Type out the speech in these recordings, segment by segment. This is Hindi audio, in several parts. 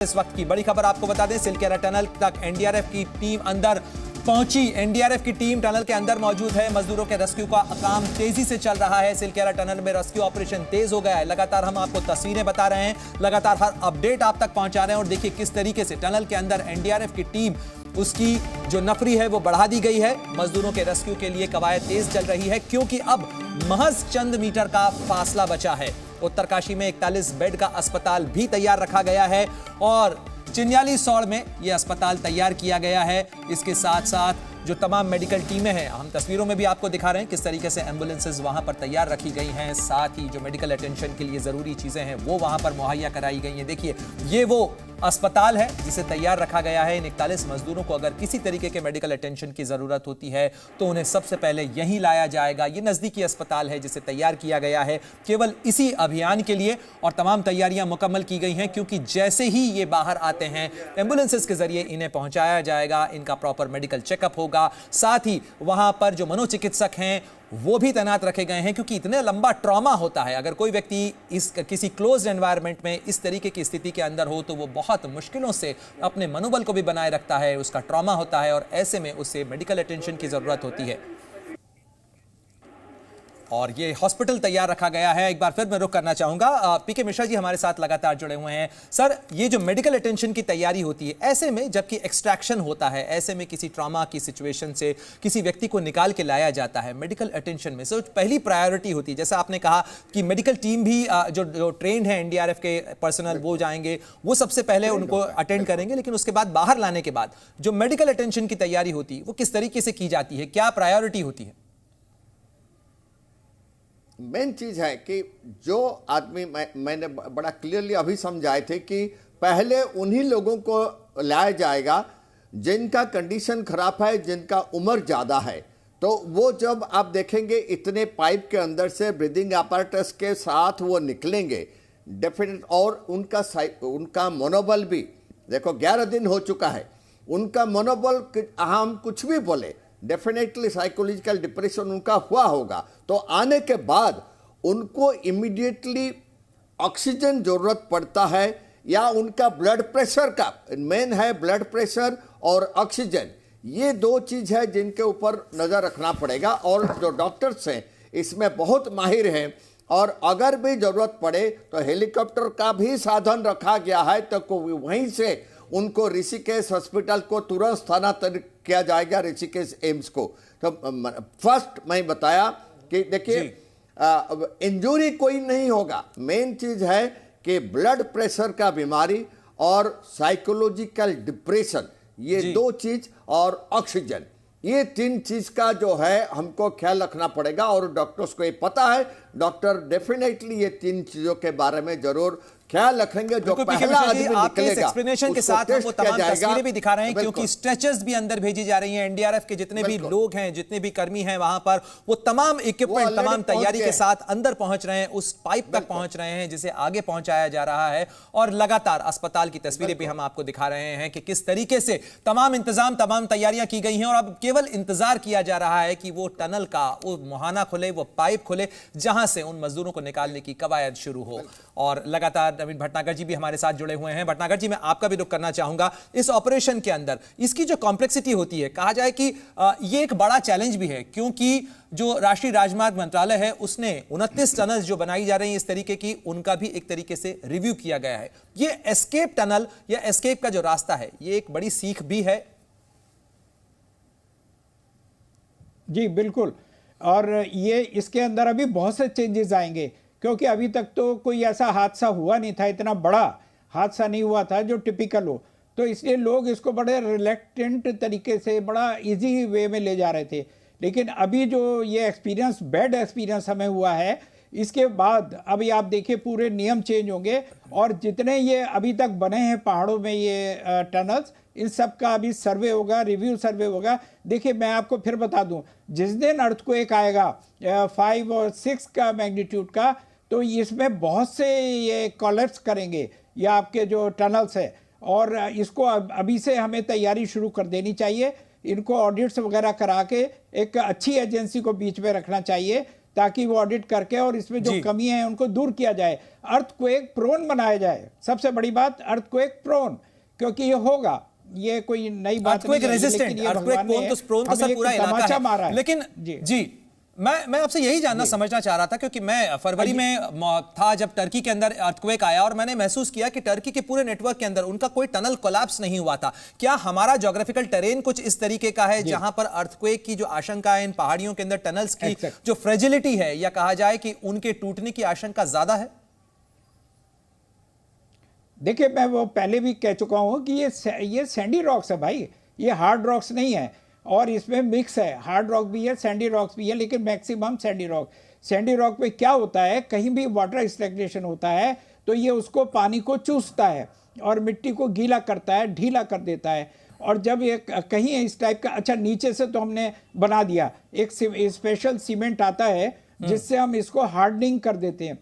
इस वक्त की बड़ी खबर आपको बता दें, सिलकेरा टनल तक एनडीआरएफ की टीम अंदर पहुंची। एनडीआरएफ की टीम टनल के अंदर मौजूद है। मजदूरों के रेस्क्यू का काम तेजी से चल रहा है। सिलकेरा टनल में रेस्क्यू ऑपरेशन तेज हो गया है। लगातार हम आपको तस्वीरें बता रहे हैं, लगातार हर अपडेट आप तक पहुंचा रहे हैं। और देखिए किस तरीके से टनल के अंदर एनडीआरएफ की टीम, उसकी जो नफरी है वो बढ़ा दी गई है। मजदूरों के रेस्क्यू के लिए कवायद तेज चल रही है, क्योंकि अब महज चंद मीटर का फासला बचा है। उत्तरकाशी में 41 बेड का अस्पताल भी तैयार रखा गया है और चिन्याली सौड़ में यह अस्पताल तैयार किया गया है। इसके साथ साथ जो तमाम मेडिकल टीमें हैं, हम तस्वीरों में भी आपको दिखा रहे हैं किस तरीके से एम्बुलेंसेज वहां पर तैयार रखी गई हैं। साथ ही जो मेडिकल अटेंशन के लिए जरूरी चीजें हैं वो वहां पर मुहैया कराई गई हैं। देखिए ये वो अस्पताल है जिसे तैयार रखा गया है। इन 41 मजदूरों को अगर किसी तरीके के मेडिकल अटेंशन की जरूरत होती है तो उन्हें सबसे पहले यहीं लाया जाएगा। ये नजदीकी अस्पताल है जिसे तैयार किया गया है केवल इसी अभियान के लिए, और तमाम तैयारियां मुकम्मल की गई हैं, क्योंकि जैसे ही ये बाहर आते हैं एम्बुलेंसेस के जरिए इन्हें पहुंचाया जाएगा। इनका प्रॉपर मेडिकल चेकअप होगा। साथ ही वहां पर जो मनोचिकित्सक हैं वो भी तैनात रखे गए हैं, क्योंकि इतने लंबा ट्रॉमा होता है। अगर कोई व्यक्ति इस किसी क्लोज्ड एनवायरनमेंट में इस तरीके की स्थिति के अंदर हो तो वो बहुत मुश्किलों से अपने मनोबल को भी बनाए रखता है। उसका ट्रॉमा होता है और ऐसे में उसे मेडिकल अटेंशन की जरूरत होती है। और ये हॉस्पिटल तैयार रखा गया है। एक बार फिर मैं रुख करना चाहूंगा, पीके मिश्रा जी हमारे साथ लगातार जुड़े हुए हैं। सर, ये जो मेडिकल अटेंशन की तैयारी होती है ऐसे में, जबकि एक्सट्रैक्शन होता है, ऐसे में किसी ट्रॉमा की सिचुएशन से किसी व्यक्ति को निकाल के लाया जाता है, मेडिकल अटेंशन में सो पहली प्रायोरिटी होती है, जैसा आपने कहा कि मेडिकल टीम भी जो ट्रेंड है एनडीआरएफ के पर्सनल वो जाएंगे, वो सबसे पहले उनको अटेंड करेंगे। लेकिन उसके बाद बाहर लाने के बाद जो मेडिकल अटेंशन की तैयारी होती है वो किस तरीके से की जाती है, क्या प्रायोरिटी होती है? मेन चीज है कि जो आदमी मैंने बड़ा क्लियरली अभी समझाए थे कि पहले उन्हीं लोगों को लाया जाएगा जिनका कंडीशन खराब है, जिनका उम्र ज़्यादा है। तो वो जब आप देखेंगे इतने पाइप के अंदर से ब्रीदिंग apparatus के साथ वो निकलेंगे डेफिनेट, और उनका मनोबल भी देखो 11 दिन हो चुका है। उनका मनोबल हम कुछ भी बोले डेफिनेटली साइकोलॉजिकल डिप्रेशन उनका हुआ होगा। तो आने के बाद उनको इमीडिएटली ऑक्सीजन जरूरत पड़ता है, या उनका ब्लड प्रेशर का मेन है, ब्लड प्रेशर और ऑक्सीजन, ये दो चीज है जिनके ऊपर नजर रखना पड़ेगा। और जो डॉक्टर्स हैं इसमें बहुत माहिर हैं, और अगर भी जरूरत पड़े तो हेलीकॉप्टर का भी साधन रखा गया है, तो वहीं से उनको ऋषिकेश हॉस्पिटल को तुरंत स्थानांतरित किया जाएगा, ऋषिकेश एम्स को। तो फर्स्ट मैं बताया कि देखिए इंजरी कोई नहीं होगा, मेन चीज है कि ब्लड प्रेशर का बीमारी और साइकोलॉजिकल डिप्रेशन, ये दो चीज, और ऑक्सीजन, ये तीन चीज का जो है हमको ख्याल रखना पड़ेगा। और डॉक्टर्स को ये पता है, डॉक्टर डेफिनेटली ये तीन चीजों के बारे में जरूर ख्याल रखेंगे। जो पहला आदमी निकलेगा एक्सप्लेनेशन के साथ हम वो तमाम तस्वीरें भी दिखा रहे हैं, क्योंकि स्ट्रेचर्स भी अंदर भेजी जा रही हैं। एनडीआरएफ के जितने भी लोग हैं, जितने भी कर्मी हैं वहां पर, वो तमाम इक्विपमेंट, तमाम तैयारी के साथ अंदर पहुंच रहे हैं, उस पाइप तक पहुंच रहे हैं जिसे आगे पहुंचाया जा रहा है। और लगातार अस्पताल की तस्वीरें भी हम आपको दिखा रहे हैं कि किस तरीके से तमाम इंतजाम, तमाम तैयारियां की गई हैं। और अब केवल इंतजार किया जा रहा है कि वो टनल का वो मुहाना खुले, वो पाइप खुले, जहां से उन मजदूरों को निकालने की कवायद शुरू हो। और लगातार नवीन भटनागर जी भी हमारे साथ जुड़े हुए हैं। भटनागर जी, मैं आपका भी रुख करना चाहूंगा, इस ऑपरेशन के अंदर इसकी जो कॉम्प्लेक्सिटी होती है, कहा जाए कि ये एक बड़ा चैलेंज भी है, क्योंकि जो राष्ट्रीय राजमार्ग मंत्रालय है उसने 29 टनल जो बनाई जा रही है इस तरीके की, उनका भी एक तरीके से रिव्यू किया गया है। ये एस्केप टनल या एस्केप का जो रास्ता है, ये एक बड़ी सीख भी है। जी बिल्कुल, और ये इसके अंदर अभी बहुत से चेंजेस आएंगे, क्योंकि अभी तक तो कोई ऐसा हादसा हुआ नहीं था, इतना बड़ा हादसा नहीं हुआ था जो टिपिकल हो। तो इसलिए लोग इसको बड़े रिलेक्टेंट तरीके से, बड़ा इजी वे में ले जा रहे थे। लेकिन अभी जो ये एक्सपीरियंस, बैड एक्सपीरियंस हमें हुआ है, इसके बाद अभी आप देखिए पूरे नियम चेंज होंगे। और जितने ये अभी तक बने हैं पहाड़ों में ये टनल्स, इन सब का अभी सर्वे होगा, रिव्यू सर्वे होगा। देखिए मैं आपको फिर बता दूं, जिस दिन अर्थक्वेक आएगा 5 और 6 का मैग्नीट्यूड का, तो इसमें बहुत से ये कॉलेप्स करेंगे ये आपके जो टनल्स है। और इसको अभी से हमें तैयारी शुरू कर देनी चाहिए। इनको ऑडिट्स वगैरह करा के एक अच्छी एजेंसी को बीच में रखना चाहिए, ताकि वो ऑडिट करके और इसमें जो कमी है उनको दूर किया जाए, अर्थक्वेक प्रोन बनाया जाए। सबसे बड़ी बात अर्थक्वेक प्रोन, क्योंकि ये होगा, ये कोई नई बात नहीं है, लेकिन ये भगवान ने हमें एक तमाचा मारा है। लेकिन जी मैं आपसे यही जानना समझना चाह रहा था, क्योंकि मैं फरवरी में था जब टर्की के अंदर अर्थक्वेक आया और मैंने महसूस किया कि टर्की के पूरे नेटवर्क के अंदर उनका कोई टनल कोलैप्स नहीं हुआ था। क्या हमारा ज्योग्राफिकल टेरेन कुछ इस तरीके का है जहां पर अर्थक्वेक की जो आशंका है, इन पहाड़ियों के अंदर टनल्स की जो फ्रेजिलिटी है, या कहा जाए कि उनके टूटने की आशंका ज्यादा है? देखिए, मैं वो पहले भी कह चुका हूं कि ये सैंडी रॉक्स है भाई, ये हार्ड रॉक्स नहीं है, और इसमें मिक्स है, हार्ड रॉक भी है, सैंडी रॉक्स भी है, लेकिन maximum Sandy rock. Sandy rock पे क्या होता है, कहीं भी वाटर स्टैग्नेशन होता है तो ये उसको पानी को चूसता है और मिट्टी को गीला करता है, ढीला कर देता है। और जब ये कहीं इस टाइप का, अच्छा नीचे से तो हमने बना दिया, एक स्पेशल सीमेंट आता है जिससे हम इसको हार्डनिंग कर देते हैं,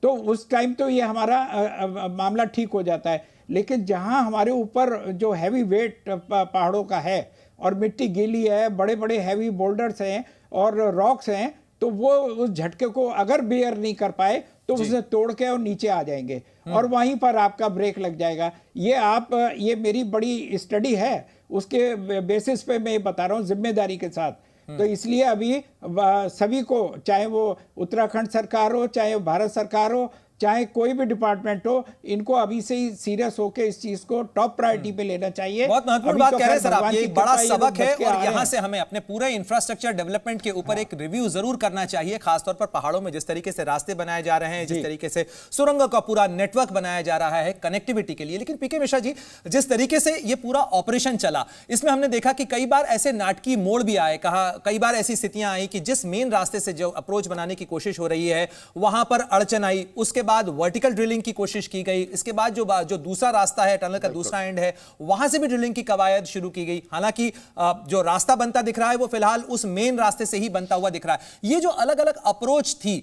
तो उस टाइम तो ये हमारा मामला ठीक हो जाता है। लेकिन जहाँ हमारे ऊपर जो हैवी वेट पहाड़ों का है और मिट्टी गीली है, बड़े बड़े हैवी बोल्डर्स हैं और रॉक्स हैं, तो वो उस झटके को अगर बेयर नहीं कर पाए तो उसे तोड़ के और नीचे आ जाएंगे और वहीं पर आपका ब्रेक लग जाएगा। ये मेरी बड़ी स्टडी है, उसके बेसिस पे मैं बता रहा हूँ जिम्मेदारी के साथ। तो इसलिए अभी सभी को, चाहे वो उत्तराखंड सरकार हो, चाहे भारत सरकार हो, चाहे कोई भी डिपार्टमेंट हो, इनको अभी से ही सीरियस होकर इस चीज को टॉप प्रायोरिटी पे लेना चाहिए। बहुत महत्वपूर्ण बात कह रहे हैं सर आप, ये एक बड़ा सबक है और यहाँ से हमें अपने पूरे इंफ्रास्ट्रक्चर डेवलपमेंट के ऊपर एक रिव्यू जरूर करना चाहिए, खासतौर पर पहाड़ों में जिस तरीके से रास्ते बनाए जा रहे हैं, जिस तरीके से सुरंग का पूरा नेटवर्क बनाया जा रहा है कनेक्टिविटी के लिए। लेकिन पीके मिश्रा जी, जिस तरीके से ये पूरा ऑपरेशन चला, इसमें हमने देखा कि कई बार ऐसे नाटकीय मोड़ भी आए, कई बार ऐसी स्थितियां आई कि जिस मेन रास्ते से जो अप्रोच बनाने की कोशिश हो रही है वहां पर अड़चन आई, उसके बाद वर्टिकल ड्रिलिंग की कोशिश की गई, इसके बाद जो दूसरा रास्ता है, टनल का दूसरा एंड है, वहां से भी ड्रिलिंग की कवायद शुरू की गई। हालांकि जो रास्ता बनता दिख रहा है वो फिलहाल उस मेन रास्ते से ही बनता हुआ दिख रहा है। ये जो अलग अलग अप्रोच थी,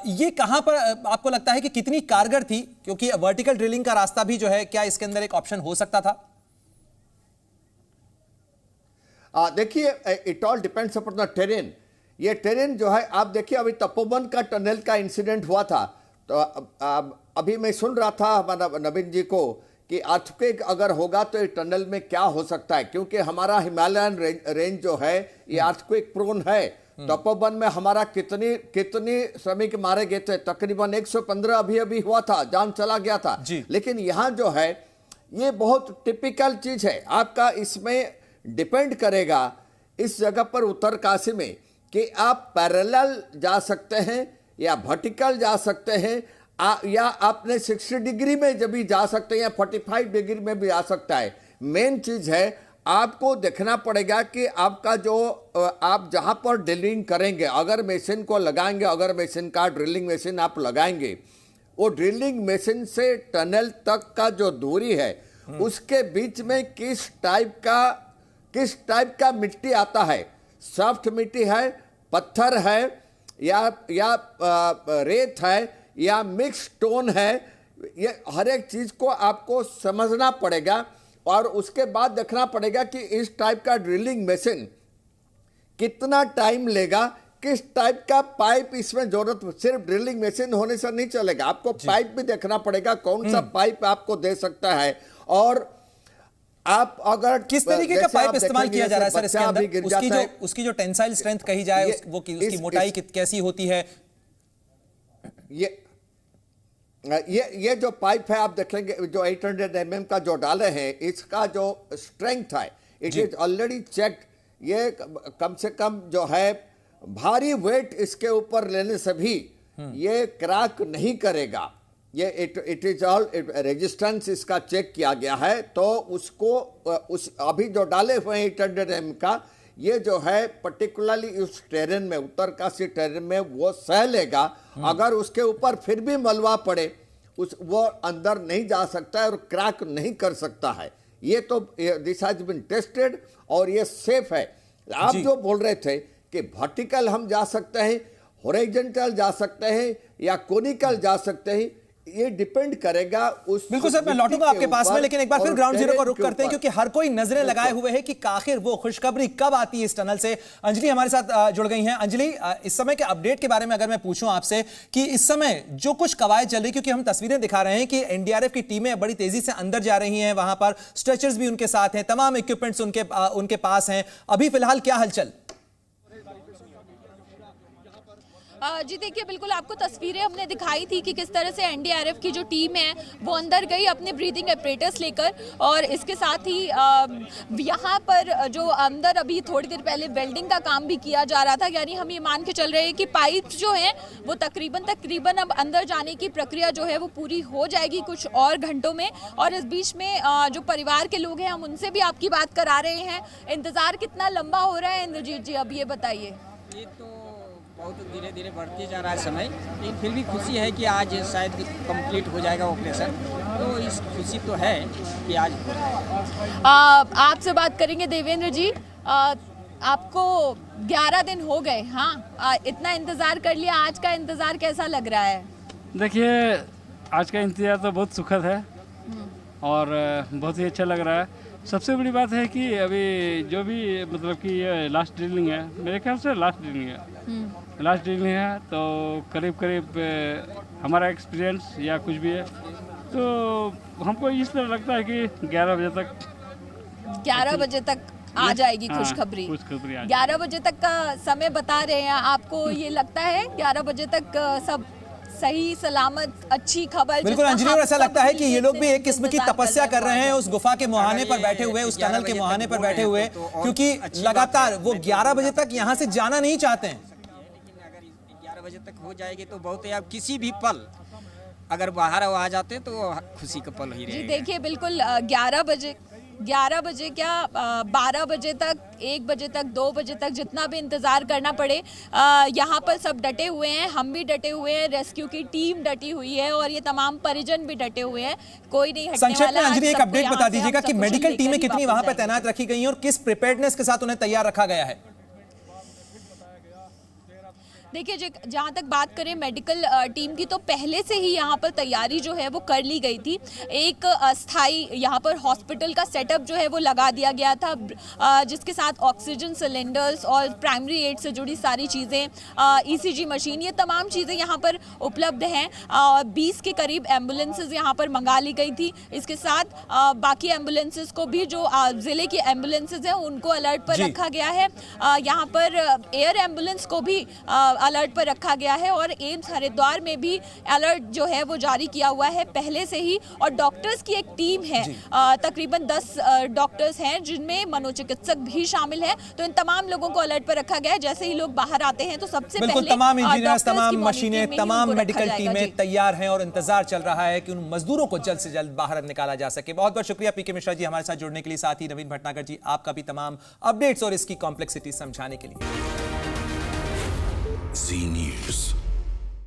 ये कहां पर आपको लगता है कि कितनी कारगर थी? क्योंकि वर्टिकल ड्रिलिंग का रास्ता भी जो है, क्या इसके अंदर एक ऑप्शन हो सकता था? देखिए, it all depends upon the terrain. ये टेरेन जो है, आप देखिए अभी तपोवन का टनल का इंसिडेंट हुआ था, तो अभी मैं सुन रहा था हमारा नवीन जी को कि अर्थक्वेक अगर होगा तो इस टनल में क्या हो सकता है, क्योंकि हमारा हिमालयन रेंज जो है ये अर्थक्वेक प्रोन है। तपोवन में हमारा कितनी श्रमिक मारे गए थे, तकरीबन 115 अभी हुआ था, जान चला गया था। लेकिन यहाँ जो है ये बहुत टिपिकल चीज है आपका, इसमें डिपेंड करेगा इस जगह पर उत्तरकाशी में कि आप पैरेलल जा सकते हैं या वर्टिकल जा सकते हैं, या आपने 60 डिग्री में जब भी जा सकते हैं या 45 डिग्री में भी आ सकता है। मेन चीज है आपको देखना पड़ेगा कि आपका जो आप जहां पर ड्रिलिंग करेंगे, अगर मशीन को लगाएंगे, अगर मशीन का ड्रिलिंग मशीन आप लगाएंगे, वो ड्रिलिंग मशीन से टनल तक का जो दूरी है उसके बीच में किस टाइप का मिट्टी आता है, सॉफ्ट मिट्टी है, पत्थर है, या रेत है, या मिक्स स्टोन है, ये हर एक चीज को आपको समझना पड़ेगा और उसके बाद देखना पड़ेगा कि इस टाइप का ड्रिलिंग मशीन कितना टाइम लेगा, किस टाइप का पाइप इसमें जरूरत। सिर्फ ड्रिलिंग मशीन होने से नहीं चलेगा, आपको पाइप भी देखना पड़ेगा, कौन सा पाइप आपको दे सकता है, और आप अगर किस तरीके का पाइप इस्तेमाल किया जा रहा है सर इसके अंदर, उसकी जो टेंसाइल स्ट्रेंथ कही जाए, उसकी मोटाई कैसी होती है? ये जो पाइप है आप देखेंगे, जो 800 mm का जो डाले हैं, इसका जो स्ट्रेंथ है इट इज ऑलरेडी चेक्ड। ये कम से कम जो है भारी वेट इसके ऊपर लेने से भी ये क्रैक नहीं करेगा। ये इट इज ऑल रेजिस्टेंस इसका चेक किया गया है, तो उसको अभी जो डाले हुए हैं 800 mm का, ये जो है पर्टिकुलरली उस टेरेन में, उत्तरकाशी टेरेन में वो सह लेगा। अगर उसके ऊपर फिर भी मलबा पड़े, वो अंदर नहीं जा सकता है और क्रैक नहीं कर सकता है। ये तो दिस हैज बीन टेस्टेड और ये सेफ है। आप जो बोल रहे थे कि वर्टिकल हम जा सकते हैं, हॉरिजॉन्टल जा सकते हैं या कोनिकल जा सकते हैं, ये डिपेंड करेगा उस बिल्कुल सर, मैं लौटूंगा आपके पास में, लेकिन एक बार फिर ग्राउंड जीरो को रुक करते हैं क्योंकि हर कोई नजरें लगाए हुए है कि आखिर वो खुशखबरी कब आती है इस टनल से। अंजलि हमारे साथ जुड़ गई हैं। अंजलि, इस समय के अपडेट के बारे में अगर मैं पूछूं आपसे कि इस समय जो कुछ कवायद चल रही, क्योंकि हम तस्वीरें दिखा रहे हैं कि एनडीआरएफ की टीमें बड़ी तेजी से अंदर जा रही हैं, वहां पर स्ट्रेचर्स भी उनके साथ हैं, तमाम इक्विपमेंट्स उनके पास हैं, अभी फिलहाल क्या हलचल? जी देखिए, बिल्कुल आपको तस्वीरें हमने दिखाई थी कि किस तरह से एनडीआरएफ की जो टीम है वो अंदर गई अपने ब्रीदिंग एपरेटस लेकर, और इसके साथ ही यहाँ पर जो अंदर अभी थोड़ी देर पहले वेल्डिंग का काम भी किया जा रहा था, यानी हम ये मान के चल रहे हैं कि पाइप्स जो हैं वो तकरीबन अब अंदर जाने की प्रक्रिया जो है वो पूरी हो जाएगी कुछ और घंटों में। और इस बीच में जो परिवार के लोग हैं हम उनसे भी आपकी बात करा रहे हैं। इंतज़ार कितना लंबा हो रहा है इंद्रजीत जी, अब ये बताइए। ये तो बहुत धीरे धीरे बढ़ते जा रहा है समय, लेकिन फिर भी खुशी है कि आज शायद कंप्लीट हो जाएगा ऑपरेशन, तो इस खुशी तो है कि आज। आपसे बात करेंगे देवेंद्र जी। आपको 11 दिन हो गए, हाँ, इतना इंतज़ार कर लिया, आज का इंतज़ार कैसा लग रहा है? देखिए, आज का इंतज़ार तो बहुत सुखद है और बहुत ही अच्छा लग रहा है। सबसे बड़ी बात है कि अभी जो भी मतलब कि ये लास्ट ड्रिलिंग है, मेरे ख्याल से लास्ट ड्रिलिंग है, तो करीब हमारा एक्सपीरियंस या कुछ भी है तो हमको इस तरह लगता है कि 11 बजे तक आ जाएगी खुशखबरी। 11 बजे तक का समय बता रहे हैं, आपको ये लगता है 11 बजे तक सब सही सलामत अच्छी खबर? बिल्कुल अंजलि, और ऐसा लगता है कि ये लोग भी एक किस्म की तपस्या कर रहे हैं उस गुफा के मुहाने पर बैठे हुए, उस टनल के मुहाने पर बैठे हुए, क्योंकि लगातार वो 11 बजे तक यहाँ से जाना नहीं चाहते हैं। लेकिन अगर 11 बजे तक हो जाएगी तो बहुत है, अब किसी भी पल अगर बाहर आ जाते हैं तो खुशी का पल ही रहेगा। जी देखिए, बिल्कुल 11 बजे क्या 12 बजे तक, 1 बजे तक, 2 बजे तक जितना भी इंतज़ार करना पड़े, यहाँ पर सब डटे हुए हैं, हम भी डटे हुए हैं, रेस्क्यू की टीम डटी हुई है और ये तमाम परिजन भी डटे हुए हैं, कोई नहीं हटने वाला। संक्षेप में अंजलि एक अपडेट बता दीजिएगा कि मेडिकल टीमें कितनी वहां पर तैनात रखी गई हैं और किस प्रिपेयर्डनेस के साथ उन्हें तैयार रखा गया है? देखिए, जहाँ तक बात करें मेडिकल टीम की, तो पहले से ही यहाँ पर तैयारी जो है वो कर ली गई थी। एक अस्थाई यहाँ पर हॉस्पिटल का सेटअप जो है वो लगा दिया गया था, जिसके साथ ऑक्सीजन सिलेंडर्स और प्राइमरी एड से जुड़ी सारी चीज़ें, ईसीजी मशीन, ये तमाम चीज़ें यहाँ पर उपलब्ध हैं। 20 के करीब एम्बुलेंसेज यहाँ पर मंगा ली गई थी। इसके साथ बाकी एम्बुलेंसेज को भी, जो ज़िले की एम्बुलेंसेज हैं उनको अलर्ट पर रखा गया है। यहाँ पर एयर एम्बुलेंस को भी अलर्ट पर रखा गया है और एम्स हरिद्वार में भी अलर्ट जो है वो जारी किया हुआ है पहले से ही। और डॉक्टर्स की एक टीम है, तकरीबन 10 डॉक्टर्स हैं जिनमें मनोचिकित्सक भी शामिल है। तो इन तमाम लोगों को अलर्ट पर रखा गया है। जैसे ही लोग बाहर आते हैं तो सबसे पहले तमाम इंजीनियर्स, तमाम मशीनें, तमाम मेडिकल टीमें तैयार हैं और इंतजार चल रहा है कि उन मजदूरों को जल्द से जल्द बाहर निकाला जा सके। बहुत बहुत शुक्रिया पीके मिश्रा जी हमारे साथ जुड़ने के लिए, साथ ही नवीन भटनागर जी आपका भी तमाम अपडेट्स और इसकी कॉम्प्लेक्सिटी समझाने के लिए। Z News.